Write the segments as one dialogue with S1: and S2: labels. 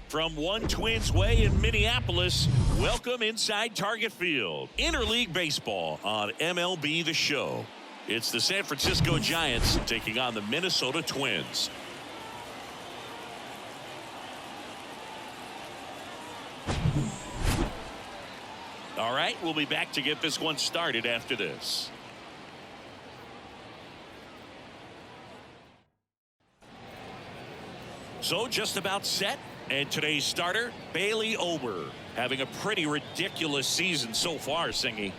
S1: From one Twins way in Minneapolis, welcome inside Target Field. Interleague baseball on MLB The Show. It's the San Francisco Giants taking on the Minnesota Twins. All right, we'll be back to get this one started after this. So just about set. And today's starter, Bailey Ober, having a pretty ridiculous season so far, Singy.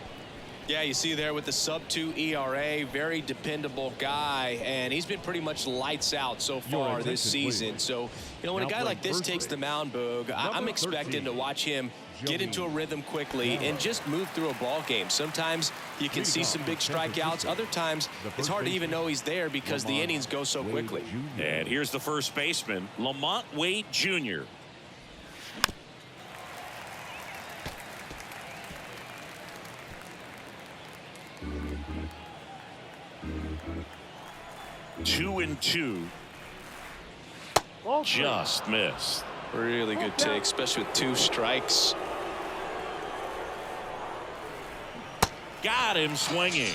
S2: Yeah, you see there with the sub-2 ERA, very dependable guy, and he's been pretty much lights out so far this season. So, you know, when a guy like this takes the mound, Boog, I'm expecting to watch him get into a rhythm quickly and just move through a ball game. Sometimes you can see some big strikeouts. Other times it's hard to even know he's there because the innings go so quickly.
S1: And here's the first baseman, Lamont Wade Jr. Two and two. Just missed.
S2: Really good take, especially with 2 strikes.
S1: Got him swinging.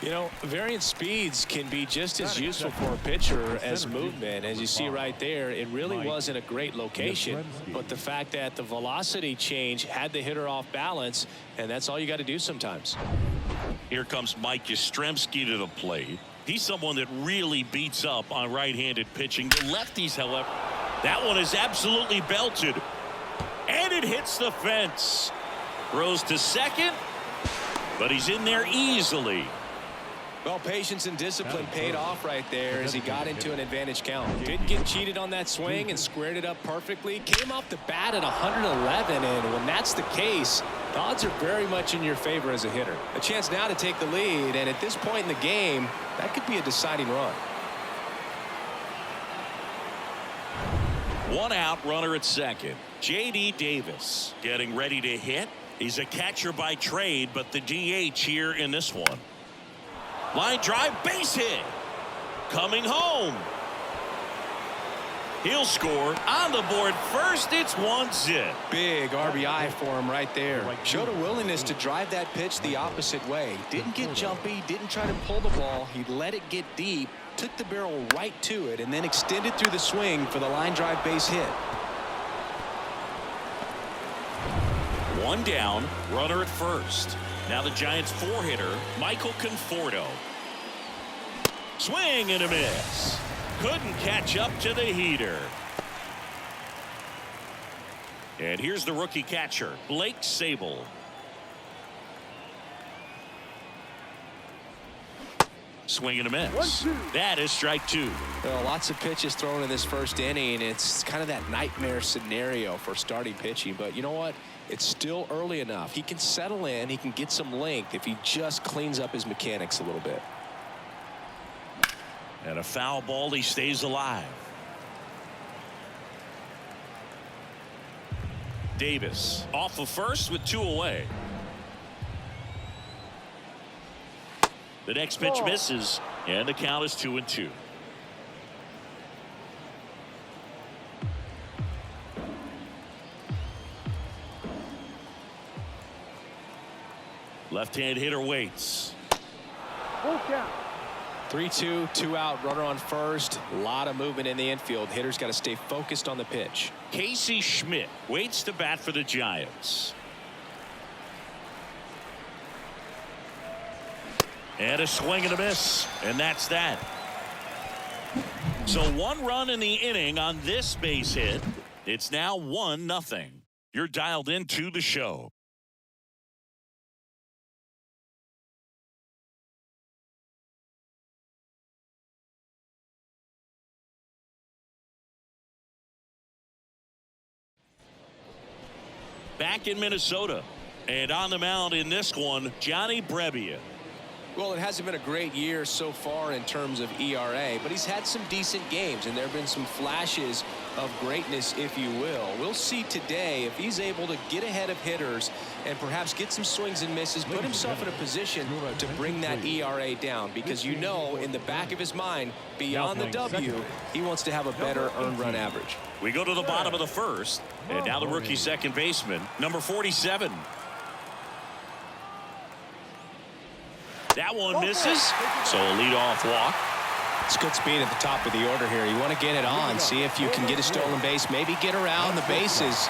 S2: You know, variant speeds can be just as useful for a pitcher as movement. As you see right there, it really wasn't a great location, but the fact that the velocity change had the hitter off balance, and that's all you got to do sometimes.
S1: Here comes Mike Yastrzemski to the plate. He's someone that really beats up on right-handed pitching. The lefties, however, that one is absolutely belted. And it hits the fence. Throws to second, but he's in there easily.
S2: Well, patience and discipline paid off right there as he got into an advantage count. Didn't get cheated on that swing and squared it up perfectly. Came off the bat at 111, and when that's the case, the odds are very much in your favor as a hitter. A chance now to take the lead, and at this point in the game, that could be a deciding run.
S1: One out, runner at second. J.D. Davis getting ready to hit. He's a catcher by trade, but the DH here in this one. Line drive, base hit. Coming home. He'll score on the board first. It's 1-0.
S2: Big RBI for him right there. Showed a willingness to drive that pitch the opposite way. Didn't get jumpy, didn't try to pull the ball. He let it get deep, took the barrel right to it, and then extended through the swing for the line drive base hit.
S1: One down, runner at first. Now the Giants' 4-hitter, Michael Conforto. Swing and a miss. Couldn't catch up to the heater. And here's the rookie catcher, Blake Sable. Swing and a miss. That is strike 2.
S2: Well, lots of pitches thrown in this first inning. It's kind of that nightmare scenario for starting pitching. But you know what? It's still early enough. He can settle in. He can get some length if he just cleans up his mechanics a little bit.
S1: And a foul ball. He stays alive. Davis off of first with 2 away. The next pitch misses, and the count is 2-2. Left-hand hitter waits.
S2: 3-2, 2 out, runner on first. A lot of movement in the infield. Hitter's got to stay focused on the pitch.
S1: Casey Schmidt waits to bat for the Giants. And a swing and a miss, and that's that. So 1 run in the inning on this base hit. It's now 1-0. You're dialed into the show. Back in Minnesota, and on the mound in this one, Johnny Brebbia.
S2: Well, it hasn't been a great year so far in terms of ERA, but he's had some decent games, and there have been some flashes of greatness, if you will. We'll see today if he's able to get ahead of hitters and perhaps get some swings and misses, put himself in a position to bring that ERA down, because you know in the back of his mind, beyond the W, he wants to have a better earned run average.
S1: We go to the bottom of the first, and now the rookie second baseman, number 47. That one misses, so a leadoff walk.
S2: It's good speed at the top of the order here. You want to get it on, see if you can get a stolen base, maybe get around the bases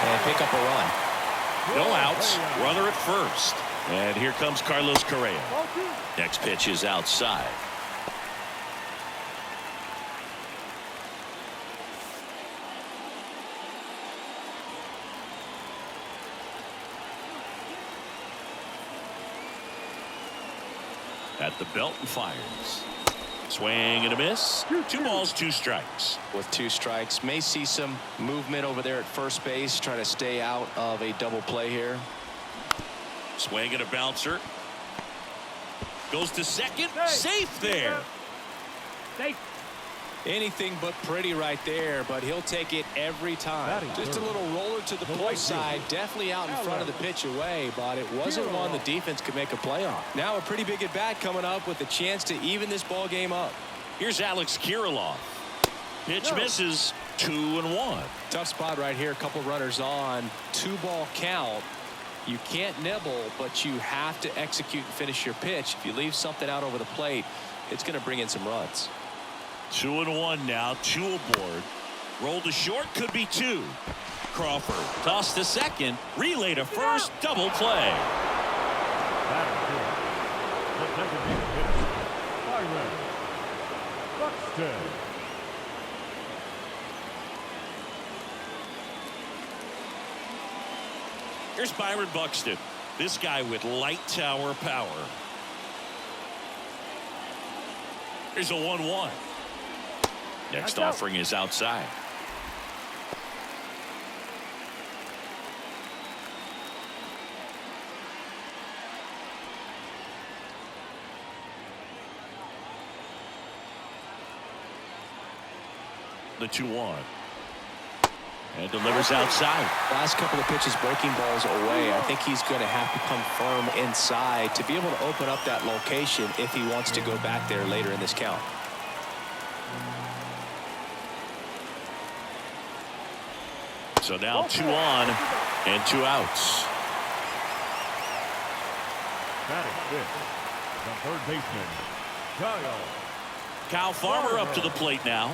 S2: and pick up a run.
S1: No outs, runner at first. And here comes Carlos Correa. Next pitch is outside. At the belt and fires. Swing and a miss. 2 balls, 2 strikes.
S2: With 2 strikes, may see some movement over there at first base, trying to stay out of a double play here.
S1: Swing and a bouncer. Goes to second. Safe there.
S3: Safe.
S2: Anything but pretty right there, but he'll take it every time. Just a little roller to the pull side, definitely out in front of the pitch away, but it wasn't one the defense could make a play on. Now a pretty big at bat coming up with a chance to even this ball game up.
S1: Here's Alex Kirilloff. Pitch misses. 2-1.
S2: Tough spot right here. A couple runners on. 2-ball count. You can't nibble, but you have to execute and finish your pitch. If you leave something out over the plate, it's going to bring in some runs.
S1: 2-1 now, 2 aboard. Roll to short, could be 2. Crawford toss to second, relay to first, double play. Here's Byron Buxton. This guy with light tower power. Here's a 1-1. Next offering is outside. The 2-1. And delivers outside.
S2: Last couple of pitches breaking balls away. I think he's going to have to come firm inside to be able to open up that location if he wants to go back there later in this count.
S1: So now 2 on and 2 outs.
S3: Batting fifth, the third baseman,
S1: Kyle Farmer up to the plate now.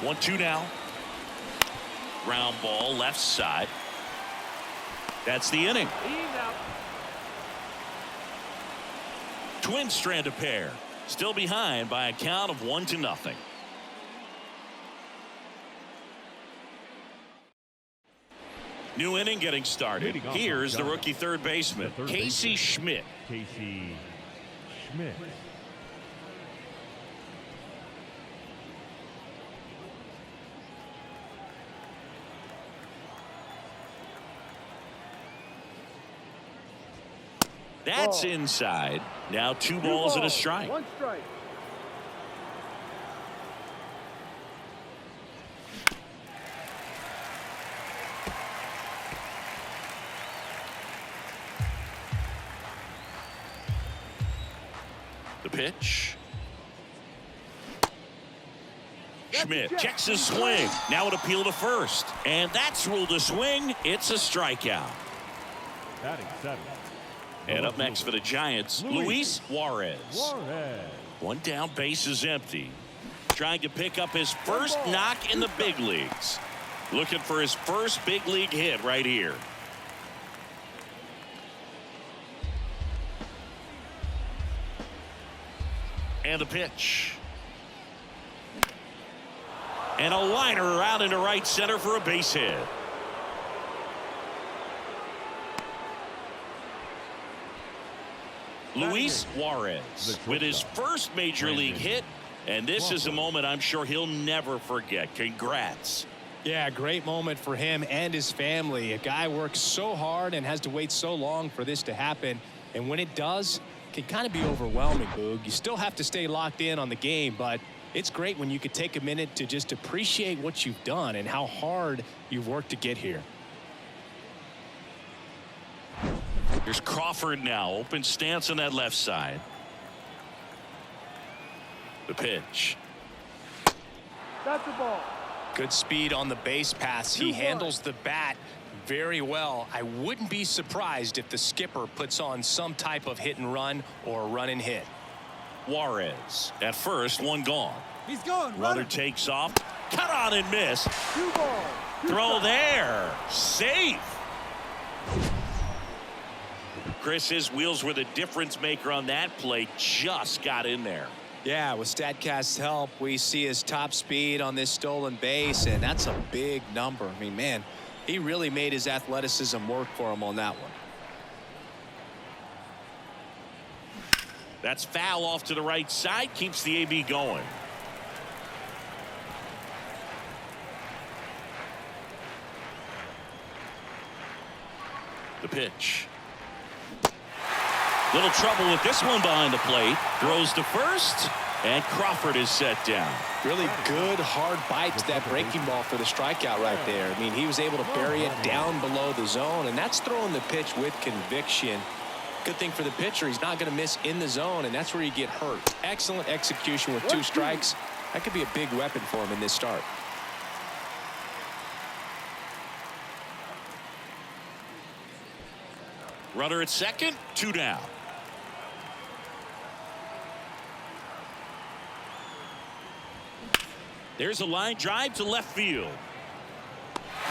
S1: 1-2 now. Ground ball left side. That's the inning. Twins strand a pair. Still behind by a count of 1-0. New inning getting started. Here's the rookie third baseman, Casey Schmidt.
S3: Casey Schmidt.
S1: That's inside. Now 2 balls and a strike.
S3: 1 strike.
S1: The pitch. Schmidt checks his swing. Now an appeal to first. And that's ruled a swing. It's a strikeout.
S3: Batting seventh.
S1: And up next for the Giants, Luis Juarez. 1 down, base is empty. Trying to pick up his first knock in the big leagues. Looking for his first big league hit right here. And the pitch. And a liner out into right center for a base hit. Luis Juarez with his first major league hit, and this is a moment I'm sure he'll never forget. Congrats.
S2: Yeah, great moment for him and his family. A guy works so hard and has to wait so long for this to happen. And when it does, it can kind of be overwhelming, Boog. You still have to stay locked in on the game, but it's great when you could take a minute to just appreciate what you've done and how hard you've worked to get here.
S1: Here's Crawford now. Open stance on that left side. The pitch.
S3: That's the ball.
S2: Good speed on the base pass. He handles the bat very well. I wouldn't be surprised if the skipper puts on some type of hit and run or run and hit.
S1: Juarez at first, one gone.
S3: He's gone.
S1: Runner takes off. Cut on and miss.
S3: 2 balls.
S1: Throw there. Safe. Chris, his wheels were the difference maker on that play. Just got in there.
S2: Yeah, with StatCast's help, we see his top speed on this stolen base, and that's a big number. I mean, man, he really made his athleticism work for him on that one.
S1: That's foul off to the right side. Keeps the AB going. The pitch. Little trouble with this one behind the plate. Throws to first, and Crawford is set down.
S2: Really good, hard bite to that breaking ball for the strikeout right there. I mean, he was able to bury it down below the zone, and that's throwing the pitch with conviction. Good thing for the pitcher, he's not going to miss in the zone, and that's where you get hurt. Excellent execution with 2 strikes. That could be a big weapon for him in this start.
S1: Runner at second, 2 down. There's a line drive to left field.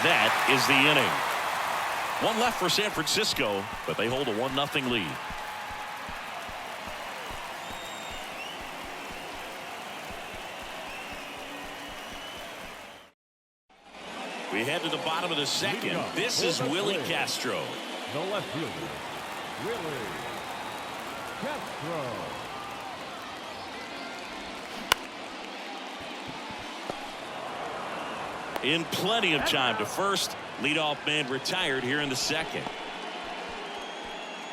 S1: That is the inning. One left for San Francisco, but they hold a 1-0 lead. We head to the bottom of the second. This is Willie Castro.
S3: The left fielder, Willie Castro.
S1: In plenty of time to first. Leadoff man retired here in the second.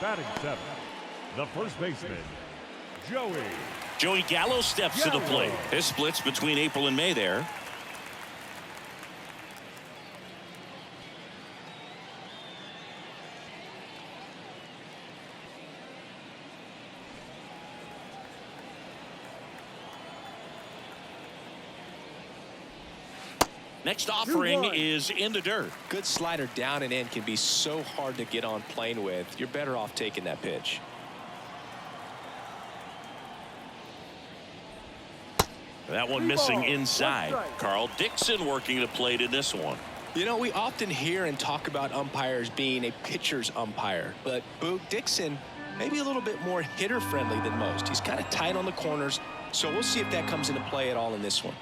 S3: Batting 7th, the first baseman,
S1: Joey Gallo steps to the plate. This splits between April and May there. Next offering is in the dirt.
S2: Good slider down and in can be so hard to get on plane with. You're better off taking that pitch.
S1: That one missing inside. Carl Dixon working the plate in this one.
S2: You know, we often hear and talk about umpires being a pitcher's umpire, but Boog Dixon maybe a little bit more hitter friendly than most. He's kind of tight on the corners, so we'll see if that comes into play at all in this one.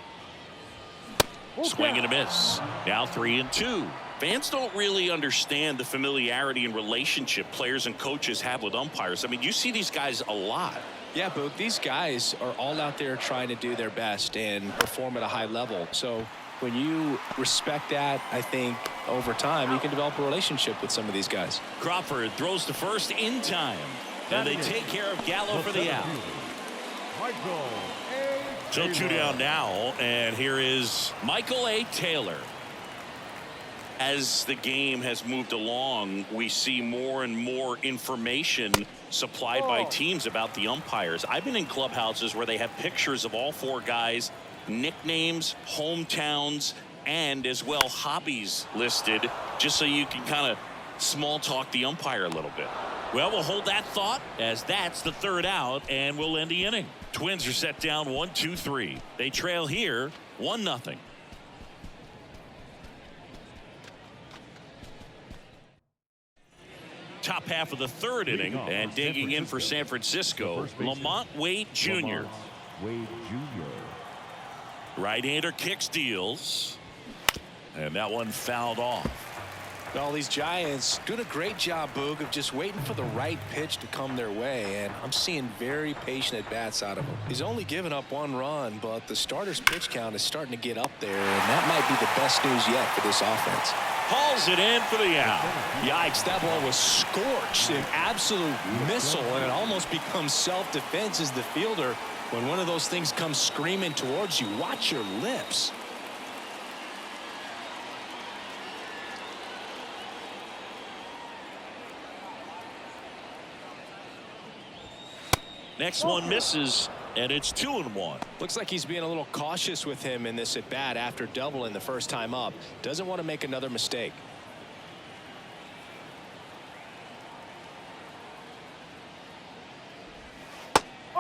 S1: Swing and a miss. Now 3-2. Fans don't really understand the familiarity and relationship players and coaches have with umpires. I mean, you see these guys a lot.
S2: Yeah, Boog, these guys are all out there trying to do their best and perform at a high level. So when you respect that, I think over time you can develop a relationship with some of these guys.
S1: Crawford throws to first in time. And they take care of Gallo for the out. So 2 down now, and here is Michael A. Taylor. As the game has moved along, we see more and more information supplied by teams about the umpires. I've been in clubhouses where they have pictures of all 4 guys, nicknames, hometowns, and as well hobbies listed, just so you can kind of small talk the umpire a little bit. Well, we'll hold that thought as that's the 3rd out, and we'll end the inning. Twins are set down 1-2-3. They trail here 1-0. Top half of the 3rd inning, and digging in for San Francisco, Lamont Wade Jr. Right-hander kicks, deals, and that one fouled off.
S2: Well, these Giants doing a great job, Boog, of just waiting for the right pitch to come their way, and I'm seeing very patient at-bats out of him. He's only given up 1 run, but the starter's pitch count is starting to get up there, and that might be the best news yet for this offense.
S1: Hauls it in for the out.
S2: Yikes, that ball was scorched, an absolute missile, and it almost becomes self-defense as the fielder. When one of those things comes screaming towards you, watch your lips.
S1: Next one misses, and it's 2-1.
S2: Looks like he's being a little cautious with him in this at bat after doubling the first time up. Doesn't want to make another mistake.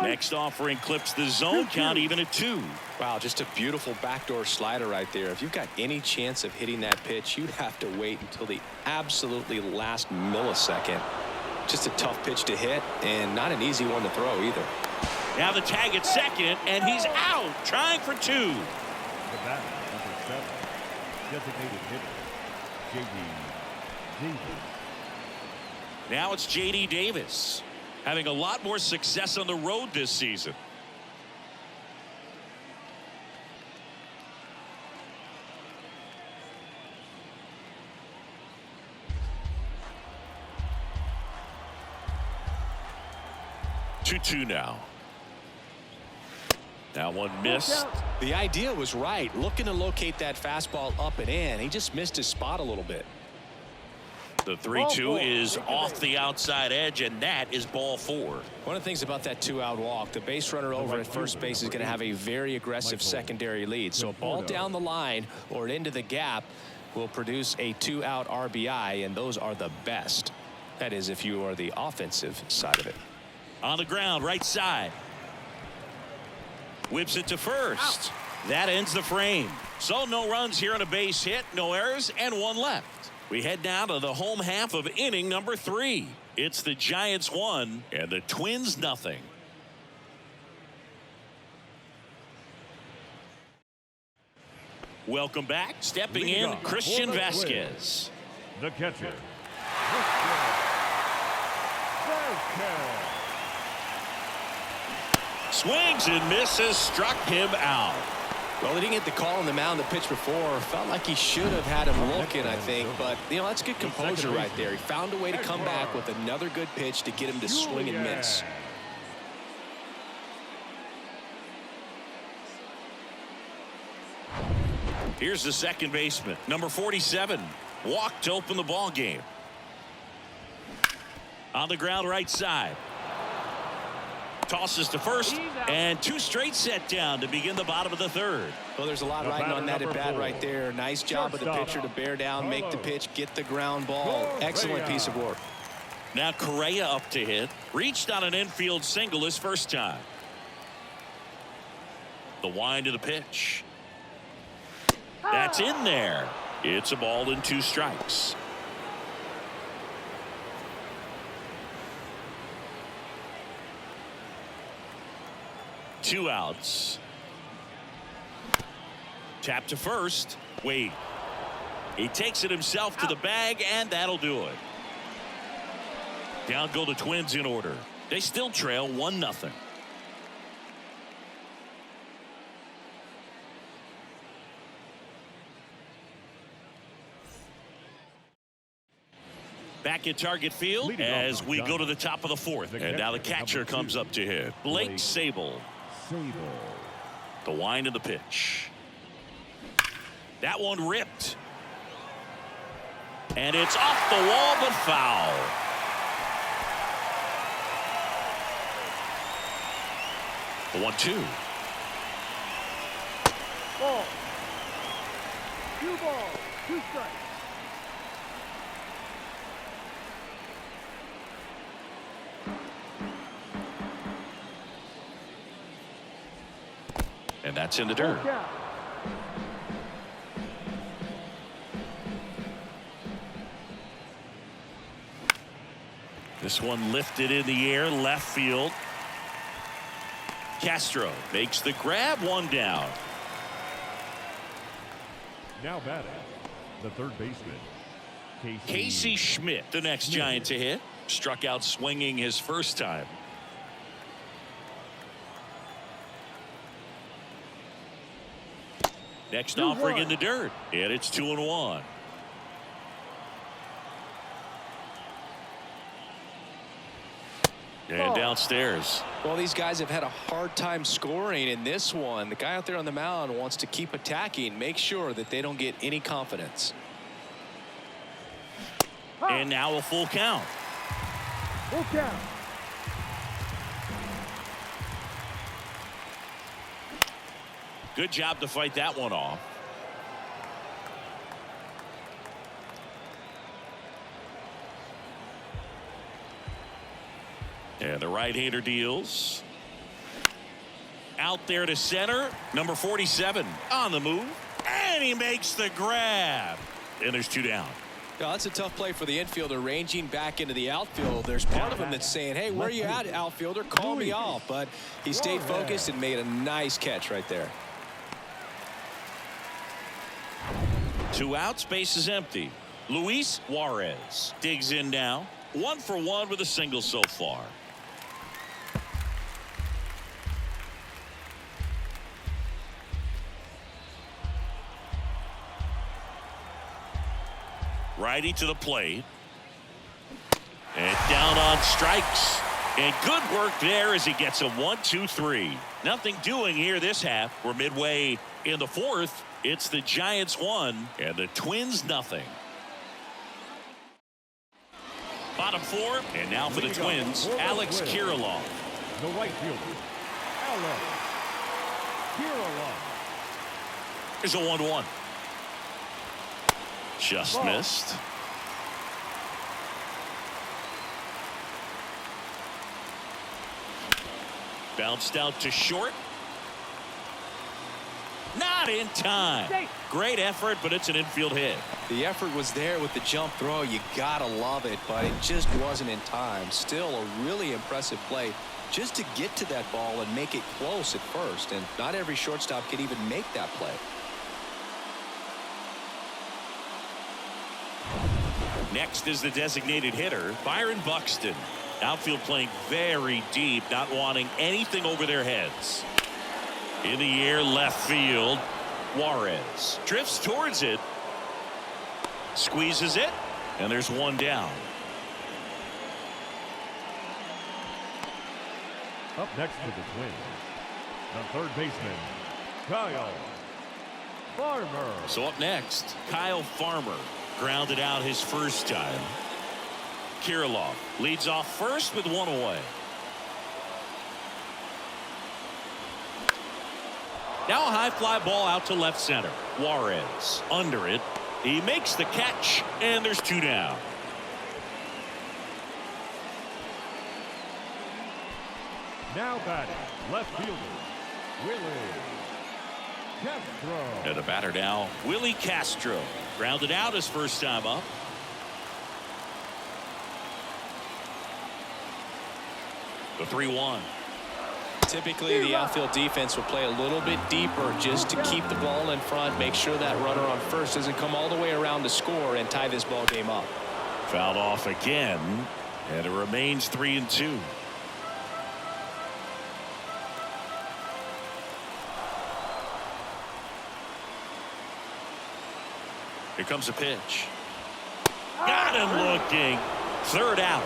S1: Next offering clips the zone count even at 2.
S2: Wow, just a beautiful backdoor slider right there. If you've got any chance of hitting that pitch, you'd have to wait until the absolutely last millisecond. Just a tough pitch to hit, and not an easy one to throw either.
S1: Now the tag at second, and he's out, trying for 2.
S3: The batter, number 7, designated hitter, J.D. Davis.
S1: Now it's J.D. Davis, having a lot more success on the road this season. Two now. That one missed.
S2: The idea was right, looking to locate that fastball up and in. He just missed his spot a little bit.
S1: The 3-2 is off the outside edge, and that is ball 4.
S2: One of the things about that 2-out walk, the base runner over at first base is going to have a very aggressive secondary lead. So a ball down the line or into the gap will produce a 2-out RBI, and those are the best. That is, if you are the offensive side of it.
S1: On the ground, right side. Whips it to first. That ends the frame. So no runs here on a base hit, no errors, and 1 left. We head now to the home half of inning number 3. It's the Giants 1 and the Twins nothing. Welcome back. Stepping in, Christian Vasquez.
S3: The catcher,
S1: Swings and misses, struck him out.
S2: Well, he didn't get the call on the mound the pitch before. Felt like he should have had him looking, I think. But, you know, that's good composure right there. He found a way to come back with another good pitch to get him to swing and miss.
S1: Here's the second baseman, number 47. Walked to open the ball game. On the ground, right side. Tosses to first, and 2 straight set down to begin the bottom of the 3rd.
S2: Well, there's a lot riding on that at bat right there. Nice job of the pitcher to bear down, make the pitch, get the ground ball. Excellent piece of work.
S1: Now Correa up to hit. Reached on an infield single his first time. The wind of the pitch. That's in there. It's a ball and 2 strikes. Two outs. Tap to first. Wade. He takes it himself to the bag, and that'll do it. Down go the Twins in order. They still trail 1-0. Back at Target Field as we go to the top of the 4th. And now the catcher comes up to hit. Blake Sable. The wind of the pitch. That one ripped. And it's off the wall but foul. The 1-2.
S3: Ball. 2 balls, 2 strikes.
S1: And that's in the dirt. This one lifted in the air, left field. Castro makes the grab, 1 down.
S3: Now batting, the 3rd baseman,
S1: Casey Schmidt, the next Giant to hit. Struck out swinging his first time. Next offering in the dirt, and it's 2-1. And downstairs.
S2: Well, these guys have had a hard time scoring in this one. The guy out there on the mound wants to keep attacking, make sure that they don't get any confidence.
S1: And now a full count.
S3: Full count.
S1: Good job to fight that one off. And the right-hander deals. Out there to center. Number 47 on the move. And he makes the grab. And there's 2 down.
S2: Yeah, that's a tough play for the infielder, ranging back into the outfield. There's part of him that's saying, hey, where are you at, outfielder? Call me off. But he stayed focused and made a nice catch right there.
S1: 2 outs, base is empty. Luis Juarez digs in now. 1 for 1 with a single so far. Righty to the plate. And down on strikes. And good work there as he gets a 1-2-3. Nothing doing here this half. We're midway in the 4th. It's the Giants 1 and the Twins nothing. Bottom 4, and now for the Twins, Alex Kirilloff.
S3: The right fielder, Alex Kirilloff.
S1: Here's a 1-1. Just missed. Bounced out to short. Not in time. Great effort, but it's an infield hit.
S2: The effort was there with the jump throw. You gotta love it, but it just wasn't in time. Still a really impressive play just to get to that ball and make it close at first. And not every shortstop can even make that play.
S1: Next is the designated hitter, Byron Buxton. Outfield playing very deep, not wanting anything over their heads. In the air, left field. Juarez drifts towards it. Squeezes it. And there's 1 down.
S3: Up next for the Twins, the third baseman, Kyle Farmer.
S1: So up next, Kyle Farmer. Grounded out his first time. Kirilloff leads off first with 1 away. Now a high fly ball out to left center. Juarez under it. He makes the catch, and there's 2 down.
S3: Now batting, left fielder, Willie Castro.
S1: And the batter now, Willie Castro. Grounded out his first time up. The 3-1.
S2: Typically, the outfield defense will play a little bit deeper just to keep the ball in front, make sure that runner on first doesn't come all the way around to score and tie this ball game up.
S1: Fouled off again, and it remains 3-2. Here comes a pitch. Got him looking. 3rd out.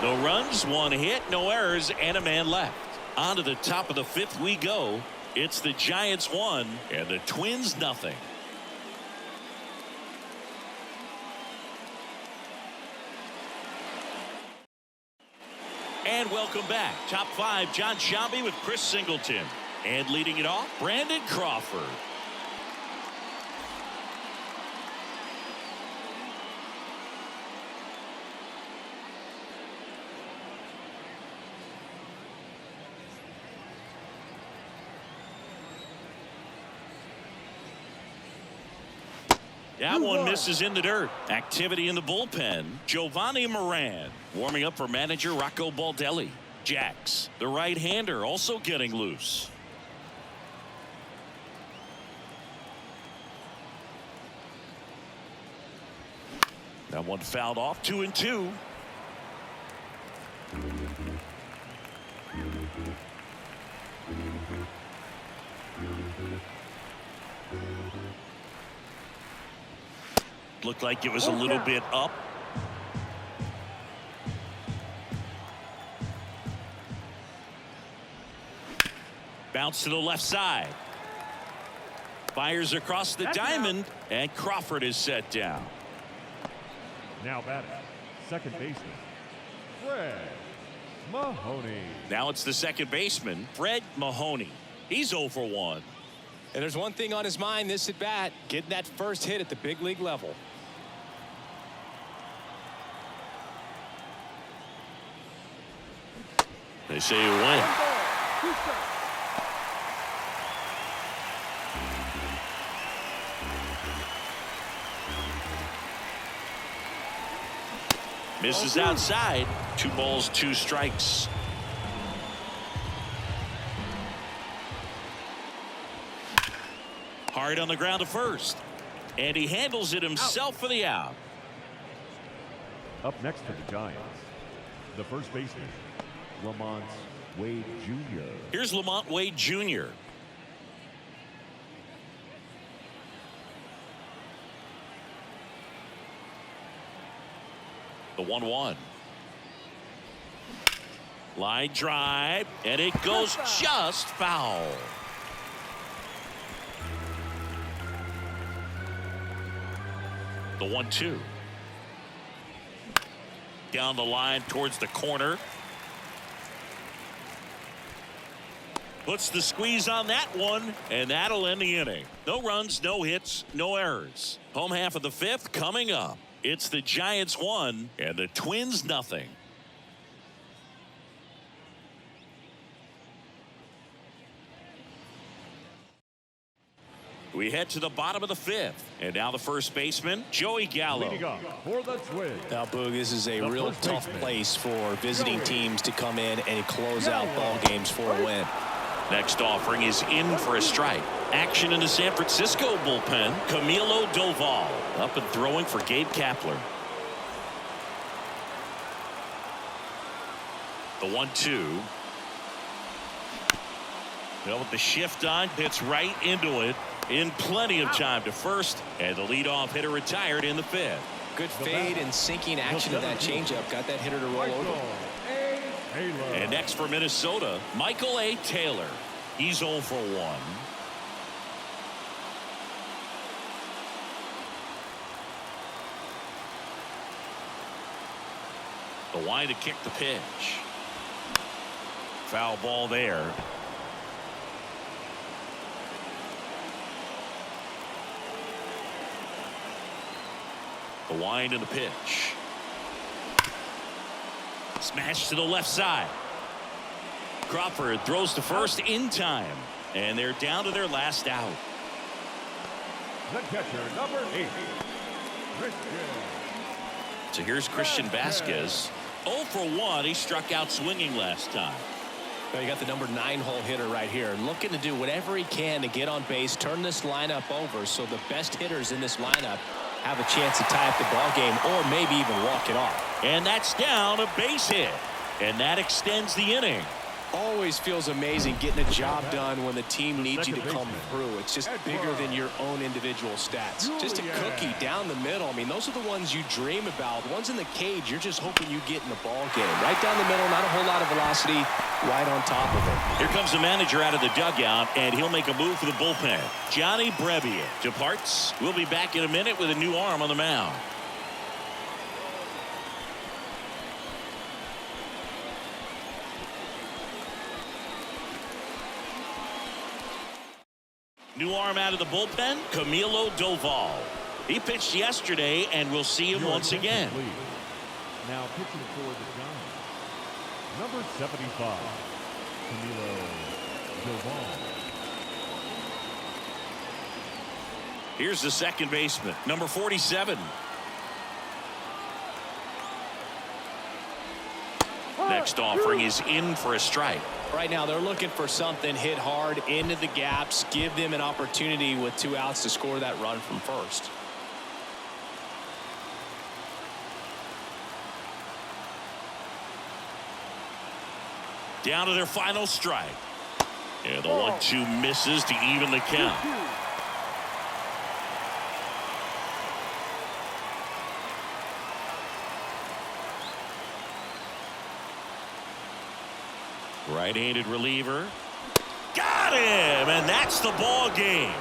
S1: No runs, 1 hit, no errors, and a man left. On to the top of the 5th we go. It's the Giants 1 and the Twins nothing. And welcome back. Top 5, John Sciambi with Chris Singleton. And leading it off, Brandon Crawford. That one misses in the dirt. Activity in the bullpen. Giovanni Moran warming up for manager Rocco Baldelli. Jax, the right-hander, also getting loose. That one fouled off. 2-2. Looked like it was a little bit up. Bounce to the left side. Fires across the diamond, and Crawford is set down.
S3: Now batting, second baseman, Fred Mahoney.
S1: Now it's the second baseman, Fred Mahoney. He's 0 for 1.
S2: And there's one thing on his mind this at bat, getting that first hit at the big league level.
S1: They say you win. Misses outside. 2 balls, 2 strikes. Hard on the ground to first. And he handles it himself for the out.
S3: Up next for the Giants, the first baseman, Lamont Wade Jr.
S1: Here's Lamont Wade Jr. The 1-1. Line drive, and it goes just foul. The 1-2. Down the line towards the corner. Puts the squeeze on that one, and that'll end the inning. No runs, no hits, no errors. Home half of the 5th coming up. It's the Giants 1 and the Twins nothing. We head to the bottom of the 5th, and now the first baseman, Joey Gallo.
S3: Leading off for the Twins.
S2: Now, Boog, this is a real tough place for visiting teams to come in and close out ball games for a win.
S1: Next offering is in for a strike. Action in the San Francisco bullpen. Camilo Doval up and throwing for Gabe Kapler. The 1-2. Well, with the shift on, hits right into it in plenty of time to first, and the leadoff hitter retired in the 5th.
S2: Good fade and sinking action of that changeup. Got that hitter to roll over.
S1: And next for Minnesota, Michael A. Taylor. He's 0 for 1. The wind to kick the pitch. Foul ball there. The wind and the pitch. Smash to the left side. Crawford throws to first in time, and they're down to their last out.
S3: The catcher, number 8, Christian.
S1: So here's Christian Vasquez. 0 for 1. He struck out swinging last time.
S2: Well, you got the number 9 hole hitter right here, looking to do whatever he can to get on base, turn this lineup over, so the best hitters in this lineup have a chance to tie up the ball game or maybe even walk it off.
S1: And that's down, a base hit, and that extends the inning.
S2: Always feels amazing getting a job done when the team needs you to come through. It's just bigger than your own individual stats. Just a cookie down the middle. I mean, those are the ones you dream about. The ones in the cage, you're just hoping you get in the ball game. Right down the middle, not a whole lot of velocity, right on top of it.
S1: Here comes the manager out of the dugout, and he'll make a move for the bullpen. Johnny Brevier departs. We'll be back in a minute with a new arm on the mound. New arm out of the bullpen, Camilo Doval. He pitched yesterday, and we'll see him once again.
S3: Now pitching for the Giants, number 75, Camilo Doval.
S1: Here's the second baseman, number 47. Next offering is in for a strike.
S2: Right now they're looking for something hit hard into the gaps, give them an opportunity with 2 outs to score that run from first.
S1: Down to their final strike. And the 1-2 misses to even the count. Right-handed reliever. Got him, and that's the ball game.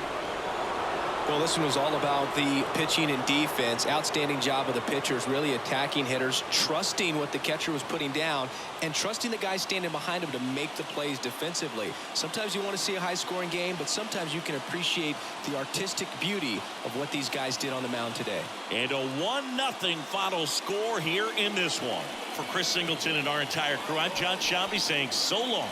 S2: Well, this one was all about the pitching and defense. Outstanding job of the pitchers, really attacking hitters, trusting what the catcher was putting down, and trusting the guy standing behind him to make the plays defensively. Sometimes you want to see a high-scoring game, but sometimes you can appreciate the artistic beauty of what these guys did on the mound today.
S1: And a 1-0 final score here in this one. For Chris Singleton and our entire crew, I'm John Shambi saying so long.